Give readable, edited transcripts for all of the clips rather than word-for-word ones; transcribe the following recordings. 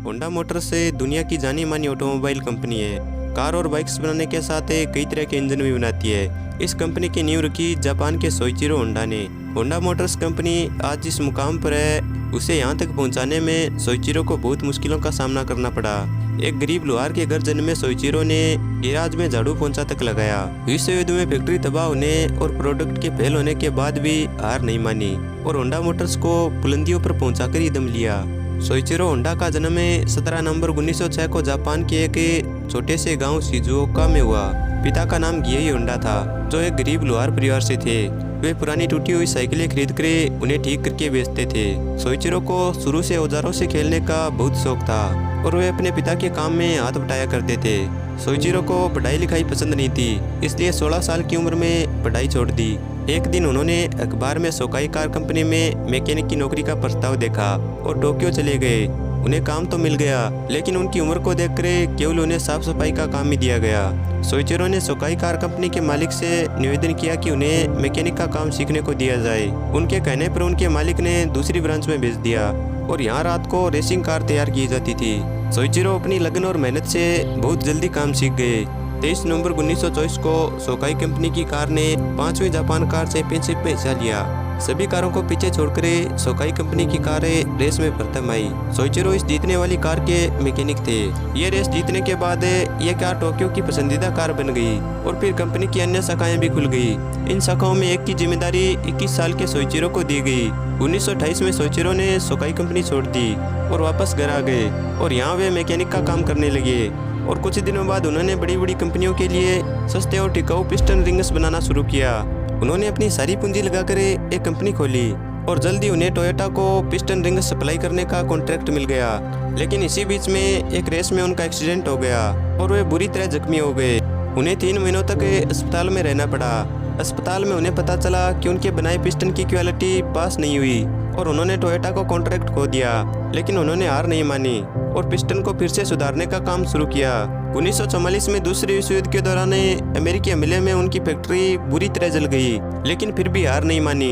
Honda Motors दुनिया की जानी मानी ऑटोमोबाइल कंपनी है। कार और बाइक्स बनाने के साथ कई तरह के इंजन भी बनाती है। इस कंपनी की नींव रखी जापान के सोइचिरो होंडा ने। होंडा मोटर्स कंपनी आज जिस मुकाम पर है उसे यहाँ तक पहुँचाने में सोइचिरो को बहुत मुश्किलों का सामना करना पड़ा। एक गरीब लोहार के घर जन्मे सोइचिरो ने गैराज में झाड़ू पोंछा तक लगाया। विश्व युद्ध में फैक्ट्री तबाह होने और प्रोडक्ट के फेल होने के बाद भी हार नहीं मानी और होंडा मोटर्स को बुलंदियों पर पहुंचाकर ही दम लिया। सोइचिरो होंडा का जन्म 17 नवंबर 1906 को जापान के एक छोटे से गांव शिजुओका में हुआ। पिता का नाम गियोई होंडा था, जो एक गरीब लोहार परिवार से थे। वे पुरानी टूटी हुई साइकिलें खरीद कर उन्हें ठीक करके बेचते थे। सोइचिरो को शुरू से औजारों से खेलने का बहुत शौक था और वे अपने पिता के काम में हाथ बटाया करते थे। सोइचिरो को पढ़ाई लिखाई पसंद नहीं थी, इसलिए 16 साल की उम्र में पढ़ाई छोड़ दी। एक दिन उन्होंने अखबार में सोकाई कार कंपनी में मैकेनिक की नौकरी का प्रस्ताव देखा और टोक्यो चले गए। उन्हें काम तो मिल गया, लेकिन उनकी उम्र को देखकर केवल उन्हें साफ सफाई का काम ही दिया गया। सोइचिरो ने सोकाई कार कंपनी के मालिक से निवेदन किया कि उन्हें मैकेनिक का काम सीखने को दिया जाए। उनके कहने पर उनके मालिक ने दूसरी ब्रांच में भेज दिया और यहाँ रात को रेसिंग कार तैयार की जाती थी। सोइचिरो अपनी लगन और मेहनत से बहुत जल्दी काम सीख गए। 23 नवंबर 1924 को सोकाई कंपनी की कार ने 5वीं जापान कार चैंपियनशिप में हिस्सा लिया। सभी कारों को पीछे छोड़कर सोकाई कंपनी की कारें रेस में प्रथम आई। सोइचिरो इस जीतने वाली कार के मैकेनिक थे। ये रेस जीतने के बाद ये कार टोक्यो की पसंदीदा कार बन गई और फिर कंपनी की अन्य शाखाएं भी खुल गई। इन शाखाओं में एक की जिम्मेदारी 21 साल के सोइचिरो को दी गई। 1928 में सोइचिरो ने सोकाई कंपनी छोड़ दी और वापस घर आ गए और यहाँ वे मैकेनिक का काम करने लगे। और कुछ दिनों बाद उन्होंने बड़ी बड़ी कंपनियों के लिए सस्ते और टिकाऊ पिस्टन रिंग्स बनाना शुरू किया। उन्होंने अपनी सारी पूंजी लगाकर एक कंपनी खोली और जल्दी उन्हें टोयोटा को पिस्टन रिंग्स सप्लाई करने का कॉन्ट्रैक्ट मिल गया। लेकिन इसी बीच में एक रेस में उनका एक्सीडेंट हो गया और वे बुरी तरह जख्मी हो गए। उन्हें 3 महीनों तक अस्पताल में रहना पड़ा। अस्पताल में उन्हें पता चला कि उनके बनाए पिस्टन की क्वालिटी पास नहीं हुई और उन्होंने टोयोटा को कॉन्ट्रैक्ट खो दिया। लेकिन उन्होंने हार नहीं मानी और पिस्टन को फिर से सुधारने का काम शुरू किया। 1944 में दूसरे विश्व युद्ध के दौरान अमेरिकी हमले में उनकी फैक्ट्री बुरी तरह जल गई, लेकिन फिर भी हार नहीं मानी।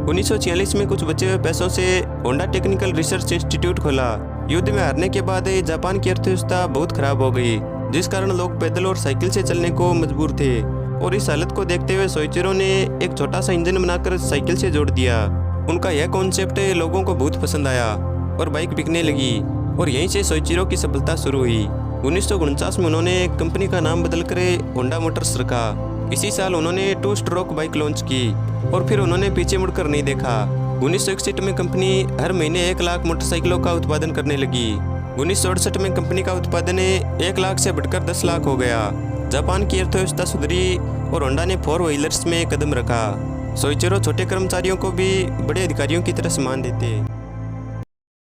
1946 में कुछ बचे हुए पैसों से होंडा टेक्निकल रिसर्च इंस्टीट्यूट खोला। युद्ध में हारने के बाद जापान की अर्थव्यवस्था बहुत खराब हो गई, जिस कारण लोग पैदल और साइकिल से चलने को मजबूर थे। और इस हालत को देखते हुए सोइचिरो ने एक छोटा सा इंजन बनाकर साइकिल से जोड़ दिया। उनका यह कॉन्सेप्ट लोगों को बहुत पसंद आया और बाइक बिकने लगी और यहीं से सोइचिरो की सफलता शुरू हुई। 1949 में उन्होंने कंपनी का नाम बदलकर होंडा मोटर्स रखा। इसी साल उन्होंने 2 स्ट्रोक बाइक लॉन्च की और फिर उन्होंने पीछे मुड़कर नहीं देखा। 1961 में कंपनी हर महीने 1 लाख मोटरसाइकिलों का उत्पादन करने लगी। 1968 में कंपनी का उत्पादन 1 लाख से बढ़कर 10 लाख हो गया। जापान की अर्थव्यवस्था सुधरी और होंडा ने 4 व्हीलर्स में कदम रखा। सोइचिरो छोटे कर्मचारियों को भी बड़े अधिकारियों की तरह सम्मान देते।